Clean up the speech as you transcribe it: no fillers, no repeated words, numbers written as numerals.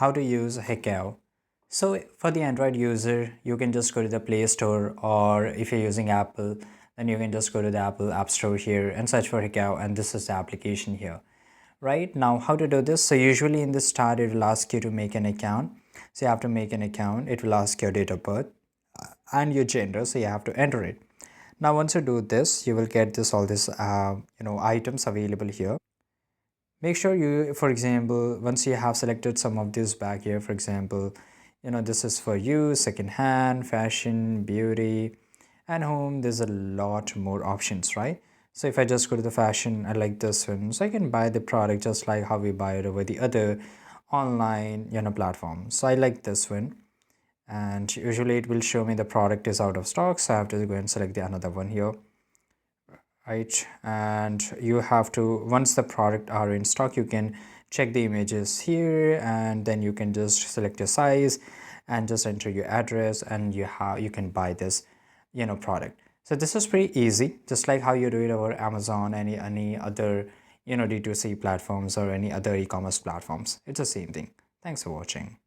how to use Hacoo. So for the Android user, you can just go to the Play Store, or if you're using Apple, then you can just go to the Apple App Store here and search for Hacoo, and this is the application here. Right now, how to do this? So usually in the start, it will ask you to make an account. So you have to make an account. It will ask your date of birth and your gender, so you have to enter it. Now once you do this, you will get this all this items available here. Make sure you, for example, once you have selected some of this back here, for example, this is for you, second hand, fashion, beauty, and home. There's a lot more options, right? So if I just go to the fashion, I like this one, so I can buy the product just like how we buy it over the other online platform. So I like this one, and usually it will show me the product is out of stock, so I have to go and select the another one here, right? And you have to, once the product are in stock, you can check the images here, and then you can just select your size and just enter your address, and you can buy this product. So this is pretty easy, just like how you do it over Amazon, any other D2C platforms or any other e-commerce platforms. It's the same thing. Thanks for watching.